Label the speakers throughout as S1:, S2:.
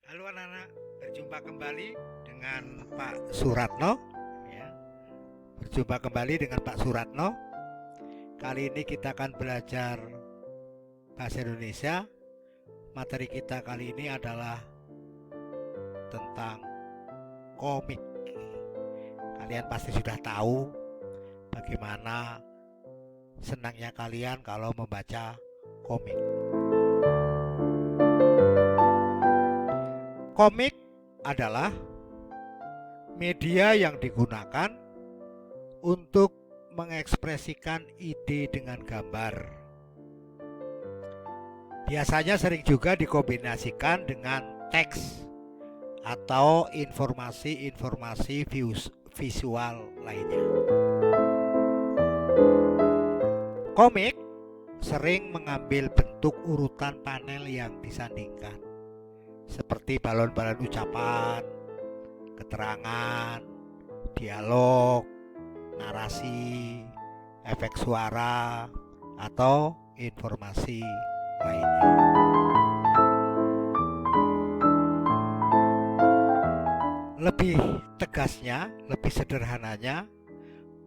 S1: Halo anak-anak, berjumpa kembali dengan Pak Suratno ya. Berjumpa kembali dengan Pak Suratno. Kali ini kita akan belajar bahasa Indonesia. Materi kita kali ini adalah tentang komik. Kalian pasti sudah tahu bagaimana senangnya kalian kalau membaca komik. Komik adalah media yang digunakan untuk mengekspresikan ide dengan gambar. Biasanya sering juga dikombinasikan dengan teks atau informasi-informasi visual lainnya. Komik sering mengambil bentuk urutan panel yang disandingkan, seperti balon-balon ucapan, keterangan, dialog, narasi, efek suara, atau informasi lainnya. Lebih tegasnya, lebih sederhananya,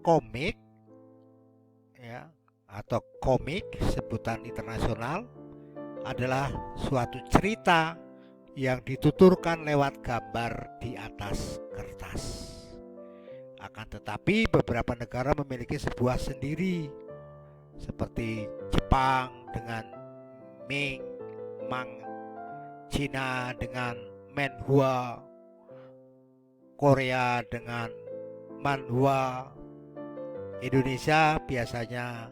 S1: komik ya, atau komik sebutan internasional adalah suatu cerita yang dituturkan lewat gambar di atas kertas. Akan tetapi beberapa negara memiliki sebuah sendiri, seperti Jepang dengan Ming, Mang, Cina dengan Manhua, Korea dengan Manhwa, Indonesia biasanya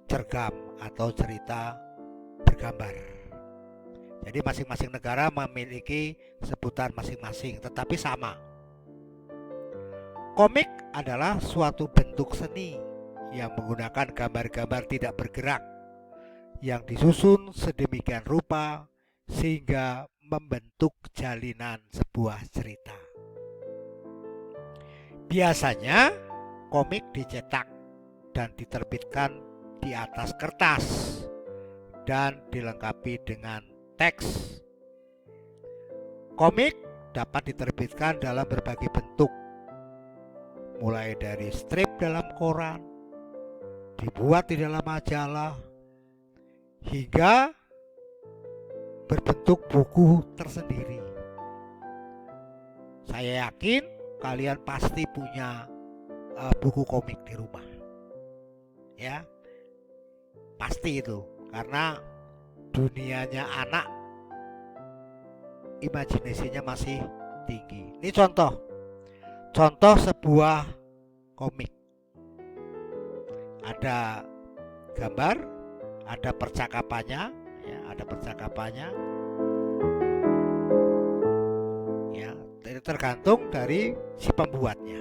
S1: cergam atau cerita bergambar. Jadi masing-masing negara memiliki sebutan masing-masing, tetapi sama. Komik adalah suatu bentuk seni yang menggunakan gambar-gambar tidak bergerak yang disusun sedemikian rupa sehingga membentuk jalinan sebuah cerita. Biasanya komik dicetak dan diterbitkan di atas kertas dan dilengkapi dengan teks. Komik dapat diterbitkan dalam berbagai bentuk, mulai dari strip dalam koran, dibuat di dalam majalah, hingga berbentuk buku tersendiri. Saya yakin kalian pasti punya buku komik di rumah, ya, pasti itu, karena dunianya anak imajinasinya masih tinggi. Ini contoh sebuah komik. Ada gambar, ada percakapannya, ya, ya, tergantung dari si pembuatnya.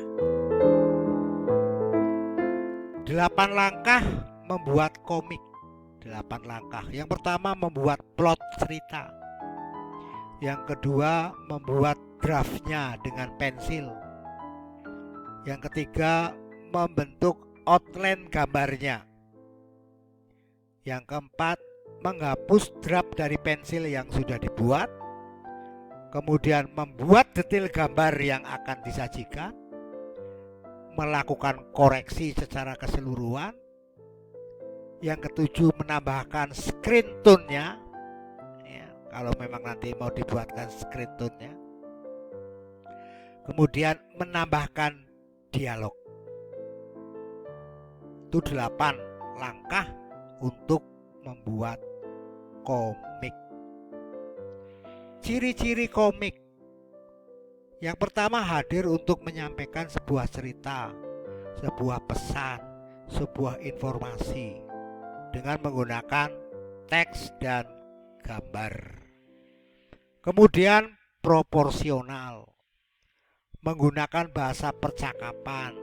S1: 8 langkah membuat komik. 8 langkah. Yang pertama membuat plot cerita. Yang kedua membuat draftnya dengan pensil. Yang ketiga membentuk outline gambarnya. Yang keempat menghapus draft dari pensil yang sudah dibuat. Kemudian membuat detail gambar yang akan disajikan. Melakukan koreksi secara keseluruhan. Yang ketujuh menambahkan screen tone-nya, ya, kalau memang nanti mau dibuatkan screen tone-nya. Kemudian menambahkan dialog. Itu 8 langkah untuk membuat komik. Ciri-ciri komik. Yang pertama, hadir untuk menyampaikan sebuah cerita, sebuah pesan, sebuah informasi dengan menggunakan teks dan gambar. Kemudian proporsional, menggunakan bahasa percakapan,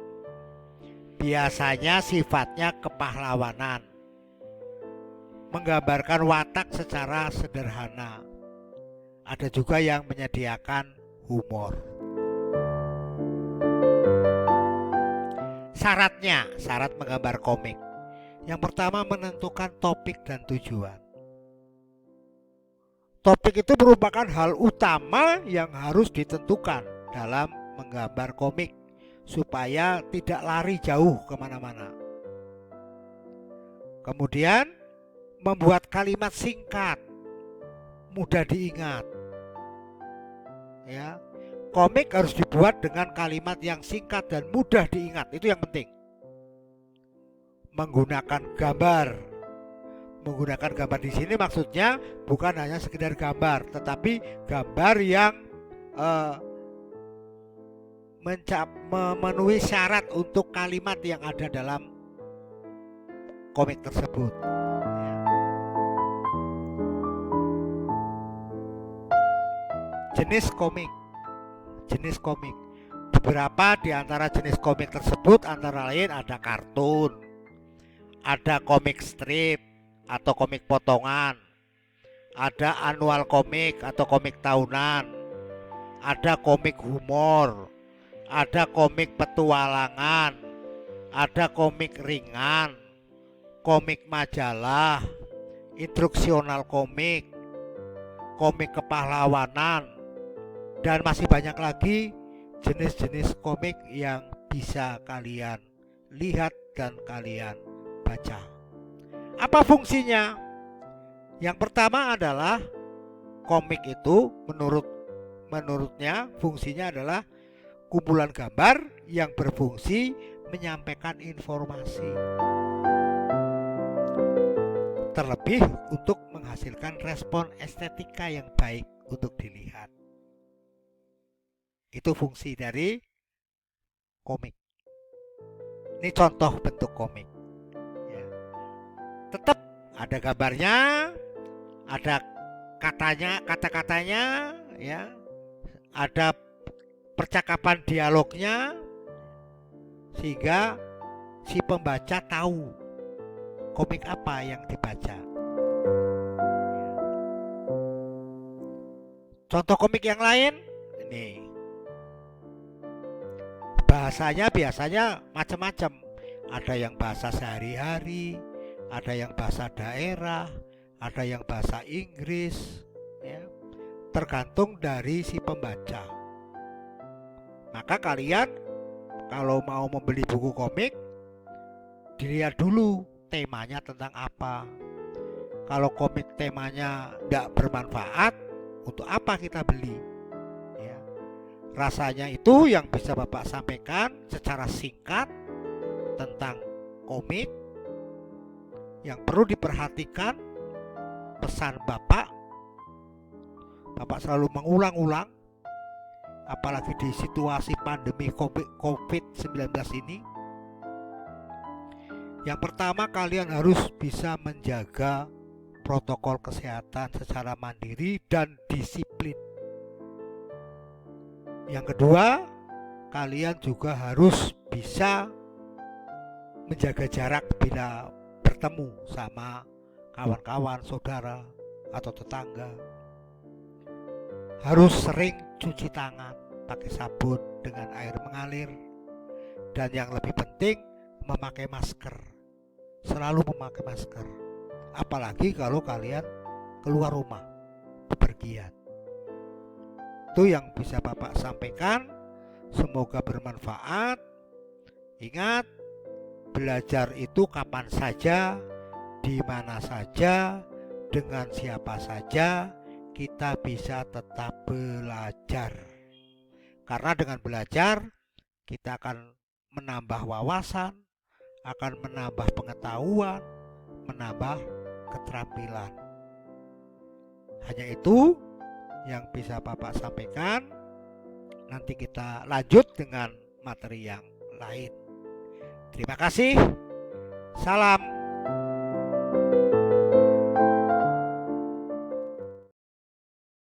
S1: biasanya sifatnya kepahlawanan, menggambarkan watak secara sederhana. Ada juga yang menyediakan humor. Syarat menggambar komik. Yang pertama, menentukan topik dan tujuan. Topik itu merupakan hal utama yang harus ditentukan dalam menggambar komik supaya tidak lari jauh kemana-mana. Kemudian membuat kalimat singkat, mudah diingat. Ya, komik harus dibuat dengan kalimat yang singkat dan mudah diingat, itu yang penting. Menggunakan gambar. Menggunakan gambar di sini maksudnya bukan hanya sekedar gambar, tetapi gambar yang memenuhi syarat untuk kalimat yang ada dalam komik tersebut. Jenis komik. Beberapa di antara jenis komik tersebut antara lain ada kartun, ada komik strip atau komik potongan, ada annual komik atau komik tahunan, ada komik humor, ada komik petualangan, ada komik ringan, komik majalah, instruksional komik, komik kepahlawanan, dan masih banyak lagi jenis-jenis komik yang bisa kalian lihat dan kalian baca. Apa fungsinya? Yang pertama adalah komik itu menurutnya fungsinya adalah kumpulan gambar yang berfungsi menyampaikan informasi, terlebih untuk menghasilkan respon estetika yang baik untuk dilihat. Itu fungsi dari komik. Ini contoh bentuk komik. Ya. Tetap ada gambarnya, ada kata-katanya, ya, ada percakapan dialognya, sehingga si pembaca tahu komik apa yang dibaca. Contoh komik yang lain, ini bahasanya biasanya macam-macam. Ada yang bahasa sehari-hari, ada yang bahasa daerah, ada yang bahasa Inggris, ya, tergantung dari si pembaca. Maka kalian kalau mau membeli buku komik, dilihat dulu temanya tentang apa. Kalau komik temanya tidak bermanfaat, untuk apa kita beli? Ya. Rasanya itu yang bisa Bapak sampaikan secara singkat tentang komik. Yang perlu diperhatikan pesan Bapak selalu mengulang-ulang, apalagi di situasi pandemi COVID-19 ini. Yang pertama, kalian harus bisa menjaga protokol kesehatan secara mandiri dan disiplin. Yang kedua, kalian juga harus bisa menjaga jarak bila bertemu sama kawan-kawan, saudara, atau tetangga. Harus sering cuci tangan pakai sabun dengan air mengalir. Dan yang lebih penting, memakai masker. Selalu memakai masker. Apalagi kalau kalian keluar rumah, bepergian. Itu yang bisa Bapak sampaikan. Semoga bermanfaat. Ingat, belajar itu kapan saja, di mana saja, dengan siapa saja, kita bisa tetap belajar. Karena dengan belajar, kita akan menambah wawasan, akan menambah pengetahuan, menambah keterampilan. Hanya itu yang bisa Bapak sampaikan. Nanti kita lanjut dengan materi yang lain. Terima kasih. Salam.